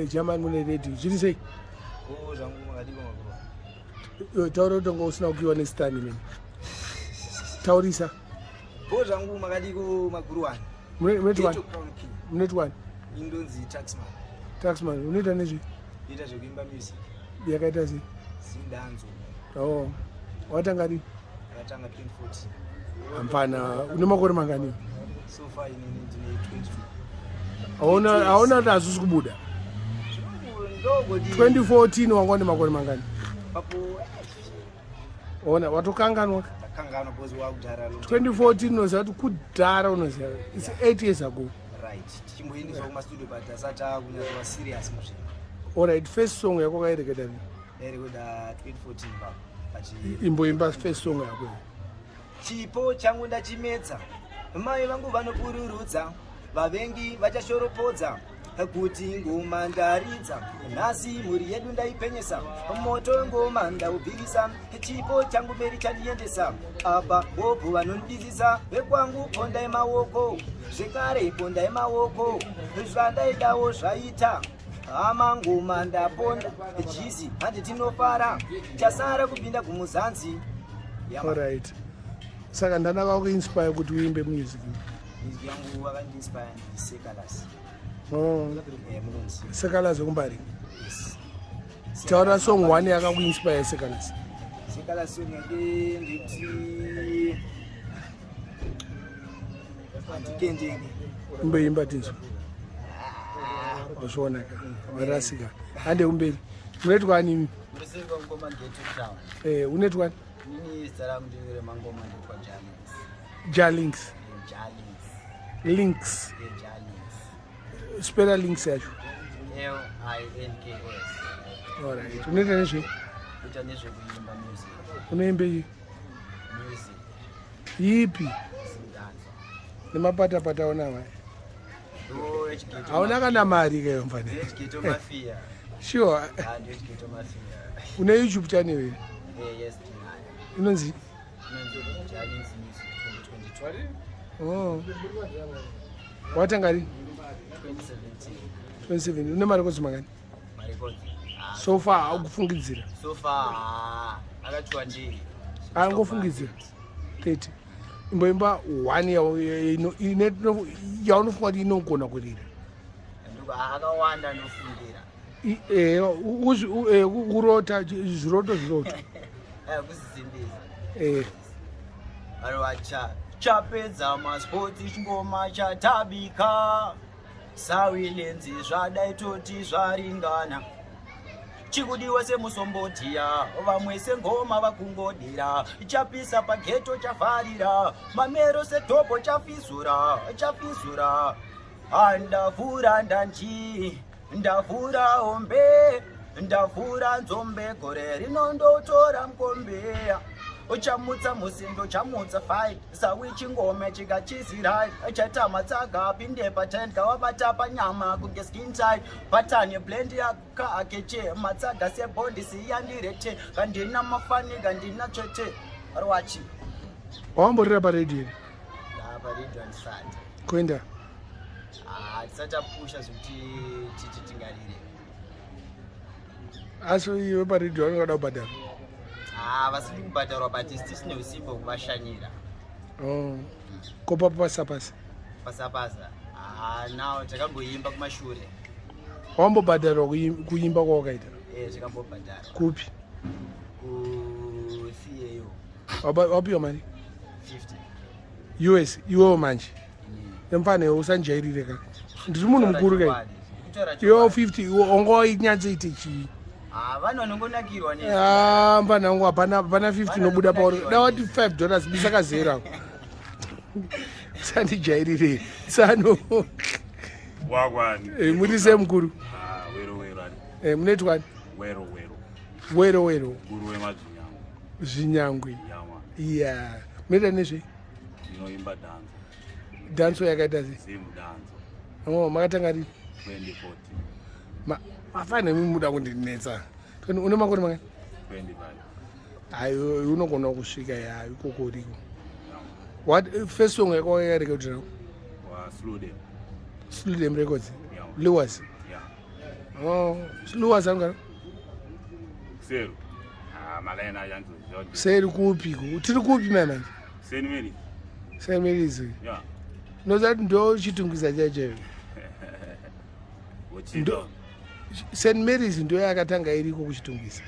German mune radio. Chiri sei? Oh, zvangu makadiko makuru. Taura kuti ngo usina kukiwa nestani mimi. Taurisa. Oh, zvangu makadiko makuru wani. Mune one. Indonzi Taxman. Taxman, unoita nezvi? Ita zvekuimba music. Yakaita sei? Zimdancehall. Oh. Watanga ri? Watanga 2014. Hapana, une makore mangani? So far inini ndine 22. Hauna kuti hazvisi kubuda? 2014 wanga une makore mangani? Papo ona watokanganwa? Ndakanganwa because wakudhara. 2014 unoziva kuti kudhara unoziva. It's 8 years ago. Right. Tichimboendeswa kumastudio but asati akunyatsowa serious muzvinhu. Alright, first song yako kaireketa ni? Ndairekota 2014 papo. Imboimba first song yako. Chipo changu ndachimedza. Mai vangu vanopururudza. Vavengi vachashoropodza. Kuti ngoma ndaridza. Nhasi mhuri yedu ndaipenyesa. Moto ngoma ndaubvirisa. Chipo changu mberi chandiendesa. Apa bopo vanondizisa. Vekwangu pondai maoko. Zvekare pondai maoko. Zvandaidawo zvaita. Ama ngoma ndaponda. Jizi handi tinofara. Chasara kupinda kumuzanzi. Alright. Saka ndana vakuinspire kuti uimbe music. Music yangu wakandiinspire ndiSekalas. Oh. Sekalas kumbari. Yes. Taura song 1 yakakuinspire Sekalas. Sekalas song yake nditi andikendeke. Umbeimba tinzo. Wazvonaka. Warasika. Hande umberi. Unoitwa nini? Muresenga ngoma Ghetto. Unoitwa? Nini zara mundivire mangoma ndikwa Jalings. Jalings. Jalings. Links. Jalings. Spell links yacho. LINKS. Alright. Unoita nezve? Unoita nezvekuimba music. Unoimba iyi? Music. Yipi? Zimdancehall. Nemapata-pata aona Oh, Ghetto. hauna kana mari kayo mfana? Ghetto Mafia. Sure. And Ghetto Mafia. Une YouTube channel here? Yes, Inonzi? Jalings Music 2022. Oh. Watanga ri? 2017. Une mari kozi mangani? Marikodzi. So far akufungidzira. So far akachwa ndii. Angofungidzira. 30. Imboimba 1 yaunofunga kuti inogona kurira. Nduka akawanda nofungira. Kurota zviroto. Kusizimbisa. Arwacha chapedza masports chingoma chatabika. Sawilance zvadaitoti zvaringana. Chikudiwa semusombotiya vamwe sengoma vakungodira. Chapisa pageto chavharira. Mamero setopo chafizura. Andavhura ndanji. Ndavhura hombe. Ndavhura nzombe gore rinondotora mkombeya. Uchamutsa musindo chamutsa fight. Sawi chingome chikachizirai. Chatama tsaga pinde patent kawabata panyama kunge skin tight. Patani blend yaka akeche. Matsaga se bondi siyandirete. Kandina mafani kandina chete. Arwachi. Wamborira paredio? Paredio ansati. Kwenda? Tisata pusha kuti tingarire. Asi iwe paredio vanongada kubhadhara? Vasiri kubhadharwa but tisine usimbo kuvashanyira. Kopa pasapasa? Pasapasa. Now takamboimba kumashure. Wambobhadharwa kuimba kwawakaita? Tikambobhadharwa. Kupi? CAO. Wapiwa mari? 50. US iwewo manje? Nemfane usanjairire ka. Ndiri munhu mukuru kai. Iwewo 50 ongoinyatsoite chii? Vanhu vanongonakirwa ne. Mbanangu hapana 50 nobuda pauri. Dawati $5 bisakazera. Sandijairire. Sano. Wagwani. Muri se mukuru? Wero Wero. Munoitwa? Wero Wero. Wero Wero. Guru wemazvinyangu. Zvinyangwi. Yama. Yeah. Munoita nezve? Ndinoimba dance. Dance yakaita sei? Zimdancehall. Makatanga ri? 2014. Mafana muda kundinetsa. Une makore mangani? 25. Hayi unogona kusvika ya ikoko riko. What first song yako yarekordera? Slow them. Slow them records. Lewis. Yeah. Oh, sluwa zanga. Seru. Malaina yanzu. Seru kupi ku. Tiri kupi mama. Senmeri. Senmeri. Yeah. No that ndo Chitungwiza jaje. Wochindo. St Mary's ndo yakatanga iriko kuchitungwiza.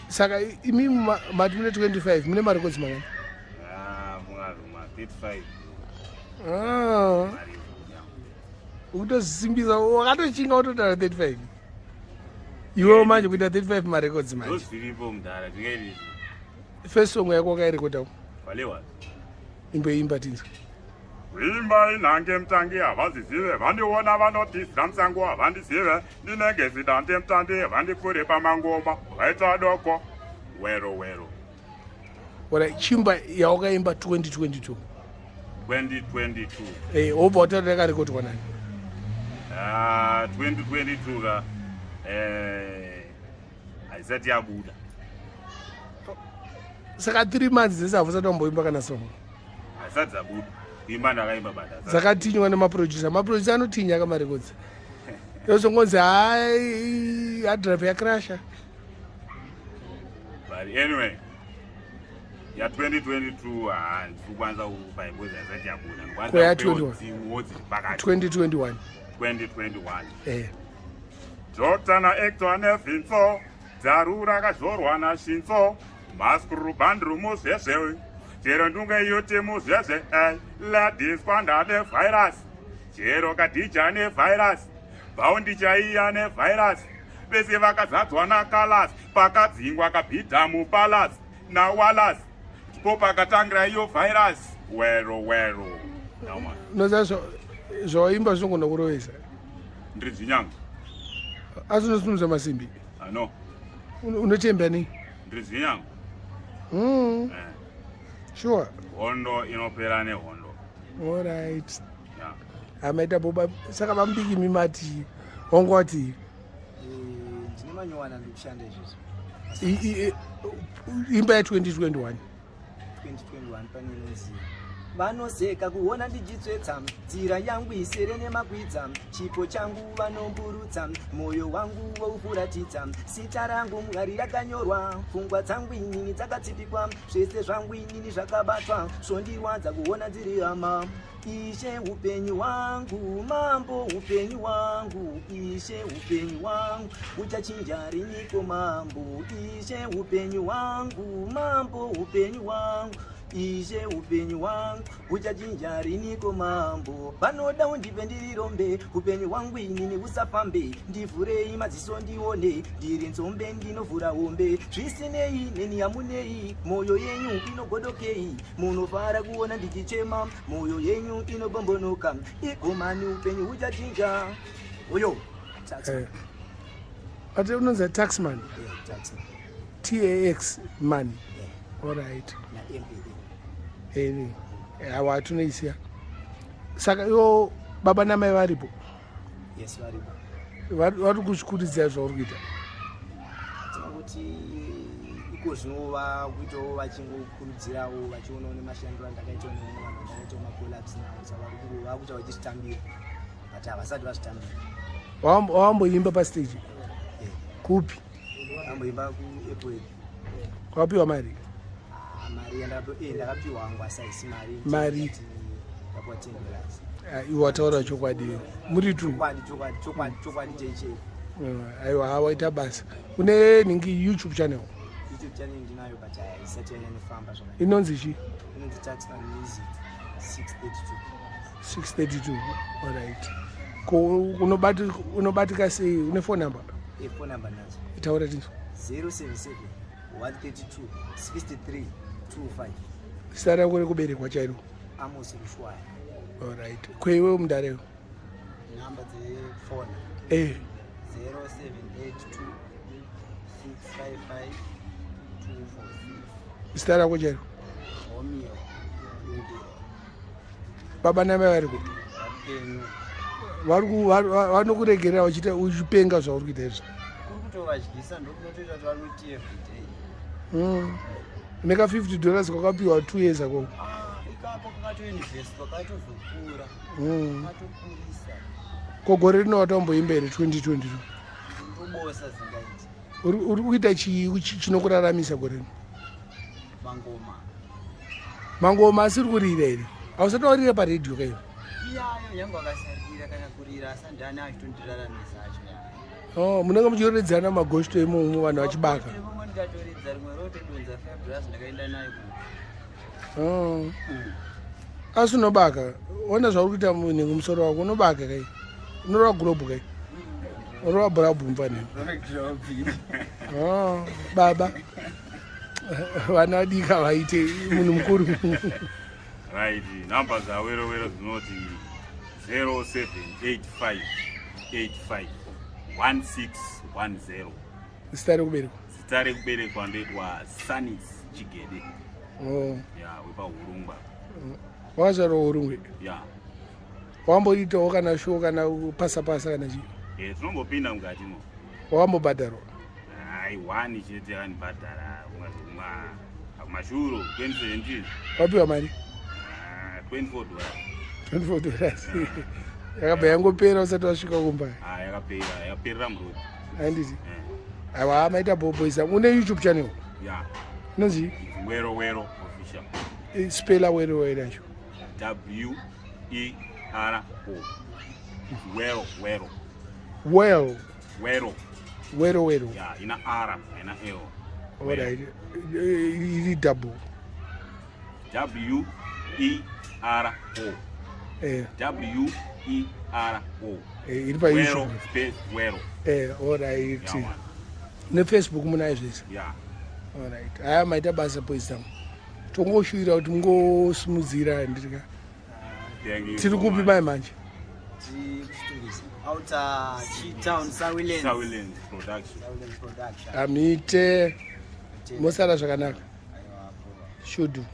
Saka imi mati mune 25 mune marekodzi mangani? Mungaruma 35. Ukutozisimbisa wakatochinga utotara 35. Iwewo manje kuita 35 marekodzi manje. Ndozviripo mudhara tingairi. First song yako wakairekodawo. Walewa. Imboimba tinzwa. Imba inange mtangi avazizive vandiona vanotizira musango havandizive ndinenge zidante mutandi vandipfure pamangoma vaita doko Wero Wero. Ora chimba yawakaimba 2022. 2022. Obva wataura yakarekodwa nani? 2022 ka haisati yabuda. Saka 3 months dzese havusati wamboimba kana song? Haisati dzabuda. Imba ndakaimba bada. Dzakatinywa nemaproducer. Maproducer anotinya kamarekodzi. Yozongonzi hai hadrive yakrasha. But anyway, ya 2022 ndikwanza upaimbo haisati yabuda. Kwa ya 2021. 2021. Doctor na actor nefinso dzarura kazorwa na shinso maskuru bandru muzvezve chero ndunga yote muzvezve ladies kwanda ne virus chero kadija ne virus baundi chaiya ne virus vese vakazadzwa na colors pakadzingwa kabhidha mupalace na wallace ndipo pakatangira iyo virus Wero Wero. Noza zvaimba zvinogona kurovesa. Ndiri dzinyanga. Asi unosunudza masimbi. No. Unochemba nei? Ndiri dzinyanga. Sure. Hondo inopera nehondo. All right. Yeah. Amaita boba saka vambiki mimati wangwati. Ndine manyowana ndikushanda izvozvo. Imba ya 2021. 2021 pane inonzi vanoseka kuona ndichitsvetsa nzira yangu isere nemakwidza chipo changu vanomburutsa moyo wangu woufuratidza sita rangu mwari rakanyorwa pfungwa dzangu inini dzakatsipikwa zvese zvangu inini zvakabatwa zvondirwadza kuona dziri hama Ishe upenyu wangu mambo upenyu wangu Ishe upenyu wangu uchachinja riniko mambo Ishe upenyu wangu mambo upenyu wangu Ishe upenyu wangu uchachinja riniko mambo panoda undipe ndirirombe upenyu wangu inini usafambe ndivhurei madziso ndione ndiri nzombe ndinovhura hombe zvisinei neni yamunei moyo yenyu inogodokei munofara kuona ndichichema moyo yenyu inobombonoka igomani upenyu uchachinja uyo Taxman. Ati unonzi Taxman? Taxman. TAX man. All right. Na MPA. Hawa tunoisiya. Saka yo baba namai varipo? Yes, varipo. Vari kuzvikurudzira zvauri kuita? Tinokuti iko zvinova kuitawo vachingokurudzirawo vachionawo nemashandiro andakaitawo nevanhu vandakaitawo makolapsi nawo saka vakuita vachizvitambira but havasati vazvitambira. Wamboimba pastage? Kupi? Amboimba kuAirport. Wapiwa mari? Mari ndakapiwa hangu asaisi mari yakwatenderasi. Iwe wataura chokwadi muri tu? Chokwadi cheche. Aiwa hawaita basa. Une ningi YouTube channel? YouTube channel ndinayo but isati yanofamba zvakadai. Inonzi chi? Inonzi Taxman Music 632. 632. All right. Unobatika sei? Une phone number? Phone number nazo. Itaura tinzo? 077 132 63 25. Sara kuri kuberekwa chairo? Amos Rushwaya. All right. Kwewe mdareo? Number the phone. 0782 655 246. Sara kwa chairo? Omio. Baba namai variko? Vanokuregerera vachita uchipenga zvauri kuita izvo? Kutovadyisa ndokunotoita kuti vanoti everyday. Neka $50 kwakapiwa 2 years ago. Ikapo kakatoinvest pakatozokura. Katokurisa. kogore rino watomboimba here 2022 ndobosa zingaiti uri kuita chinokuraramisa gore rino mangoma asi uri kurira here hausataurire paredhiyo kaivo iyayo yangu akasarira kana kurira asandani achitondiraramisa acho munenge muchioredzana magoshito imomo vanhu vachibaka imwe ndikatoredza rimwe rotodonza 5 dollars ndakaenda nayo asi unobaka ona zvauri kuita munhengo musoro wako unobaka kai unorova gurobhu kai unorova bhurabhu mfanhengo baba vana vadika vaite munhu mukuru right number dzaWero Wero dzinoti 0785851610 zita rekuberekwa zita rekuberekwa ndoitwa Sanis Chigede wepahurungwa wakazvarwa urungwe wamboitawo kana show kana pasapasa kana chii tinombopinda mukatimo wakambobhadharwa hai 1 chete yakandibhadhara mashuro 2017 wapiwa mari 24 dollars 24 dollars yakabva yangopera usati wasvika kumba yakaperera murodi handiti aiwa maita boboisa une YouTube channel inonzi Wero Wero official spela Wero Wero yacho Wero Wero Wero Wero Wero ina R ina L alright iri double WERO WERO iri pa YouTube space Wero alright neFacebook munayo zvese alright haya maita basa poisa tongoshuvira kuti mungosimudzira ndirika tiri kupi mai manje outer Chitown Sawilance production amite mosara zvakanaka shudu